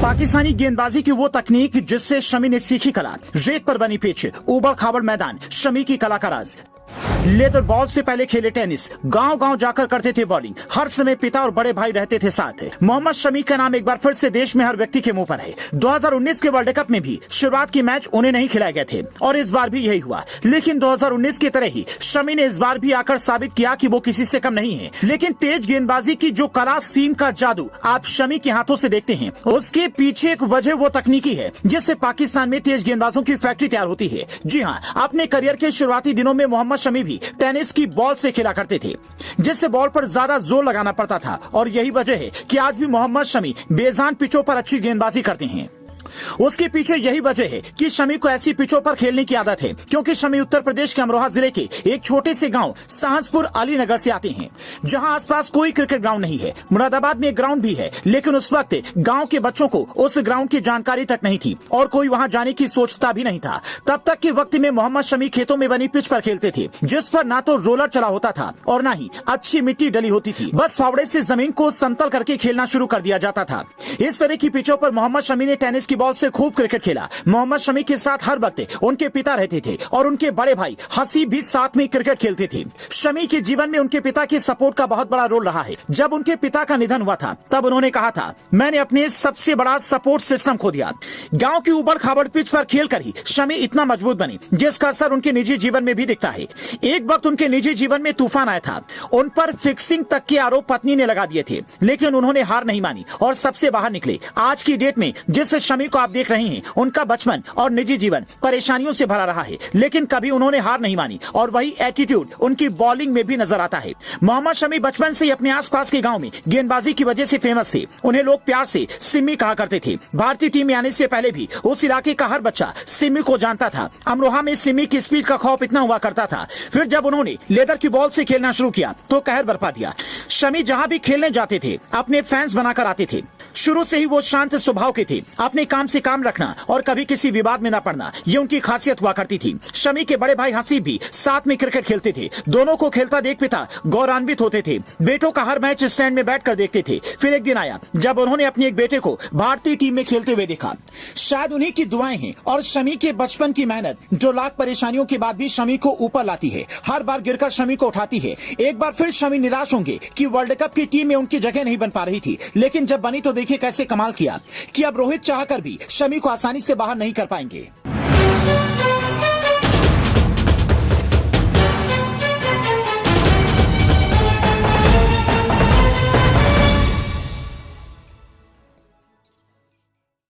पाकिस्तानी गेंदबाजी की वो तकनीक जिससे शमी ने सीखी कला, रेत पर बनी पिच, ऊबड़ खाबड़ मैदान, शमी की कला का राज। लेदर बॉल से पहले खेले टेनिस, गांव गांव जाकर करते थे बॉलिंग, हर समय पिता और बड़े भाई रहते थे साथ। मोहम्मद शमी का नाम एक बार फिर से देश में हर व्यक्ति के मुंह पर है। 2019 के वर्ल्ड कप में भी शुरुआत की मैच उन्हें नहीं खिलाए गए थे और इस बार भी यही हुआ। लेकिन 2019 की तरह ही शमी ने इस बार भी आकर साबित किया कि वो किसी से कम नहीं है। लेकिन तेज गेंदबाजी की जो कला, सीम का जादू आप शमी के हाथों से देखते हैं, उसके पीछे एक वजह वो तकनीकी है जिससे पाकिस्तान में तेज गेंदबाजों की फैक्ट्री तैयार होती है। जी हाँ, अपने करियर के शुरुआती दिनों में मोहम्मद शमी भी टेनिस की बॉल से खेला करते थे, जिससे बॉल पर ज्यादा जोर लगाना पड़ता था और यही वजह है कि आज भी मोहम्मद शमी बेजान पिचों पर अच्छी गेंदबाजी करते हैं। उसके पीछे यही वजह है कि शमी को ऐसी पिचों पर खेलने की आदत है, क्योंकि शमी उत्तर प्रदेश के अमरोहा जिले के एक छोटे से गांव साहसपुर अलीनगर से आते हैं, जहां आसपास कोई क्रिकेट ग्राउंड नहीं है। मुरादाबाद में एक ग्राउंड भी है, लेकिन उस वक्त गांव के बच्चों को उस ग्राउंड की जानकारी तक नहीं थी और कोई वहां जाने की सोचता भी नहीं था। तब तक के वक्त में मोहम्मद शमी खेतों में बनी पिच पर खेलते थे, जिस पर ना तो रोलर चला होता था और ना ही अच्छी मिट्टी डली होती थी। बस फावड़े से जमीन को समतल करके खेलना शुरू कर दिया जाता था। इस तरह की पिचों पर मोहम्मद शमी ने टेनिस की बॉल से खूब क्रिकेट खेला। मोहम्मद शमी के साथ हर वक्त उनके पिता रहते थे और उनके बड़े भाई हसीब भी साथ में क्रिकेट खेलते थे। शमी के जीवन में उनके पिता के सपोर्ट का बहुत बड़ा रोल रहा है। जब उनके पिता का निधन हुआ था, तब उन्होंने कहा था, मैंने अपने सबसे बड़ा सपोर्ट सिस्टम खो दिया। गांव की ऊबड़ खाबड़ पिच पर खेलकर ही शमी इतना मजबूत बनी, जिसका असर उनके निजी जीवन में भी दिखता है। एक वक्त उनके निजी जीवन में तूफान आया था। उन पर फिक्सिंग तक के आरोप पत्नी ने लगा दिए थे, लेकिन उन्होंने हार नहीं मानी और सबसे बाहर निकले। आज की डेट में जिस शमी को आप देख रहे हैं, उनका बचपन और निजी जीवन परेशानियों से भरा रहा है, लेकिन कभी उन्होंने हार नहीं मानी और वही एटीट्यूड उनकी बॉलिंग में भी नजर आता है। मोहम्मद शमी बचपन से अपने आसपास के गांव में गेंदबाजी की वजह से फेमस थे। उन्हें लोग प्यार से सिम्मी कहा करते थे। भारतीय टीम में आने से पहले भी उस इलाके का हर बच्चा सिम्मी को जानता था। अमरोहा में सिम्मी की स्पीड का खौफ इतना हुआ करता था। फिर जब उन्होंने लेदर की बॉल से खेलना शुरू किया तो कहर बरपा दिया। शमी जहां भी खेलने जाते थे, अपने फैंस बनाकर आते थे। शुरू से ही वो शांत स्वभाव के थे। अपने काम से काम रखना और कभी किसी विवाद में न पड़ना, ये उनकी खासियत हुआ करती थी। शमी के बड़े भाई हसीब भी साथ में क्रिकेट खेलते थे। दोनों को खेलता देख पिता गौरवान्वित होते थे। बेटों का हर मैच स्टैंड में बैठकर देखते थे। फिर एक दिन आया जब उन्होंने अपने एक बेटे को भारतीय टीम में खेलते हुए देखा। शायद उन्हीं की दुआएं हैं और शमी के बचपन की मेहनत, जो लाख परेशानियों के बाद भी शमी को ऊपर लाती है, हर बार गिरकर शमी को उठाती है। एक बार फिर शमी निराश होंगे कि वर्ल्ड कप की टीम में उनकी जगह नहीं बन पा रही थी, लेकिन जब बनी तो देखिए कैसे कमाल किया कि अब रोहित चाहकर भी शमी को आसानी से बाहर नहीं कर पाएंगे।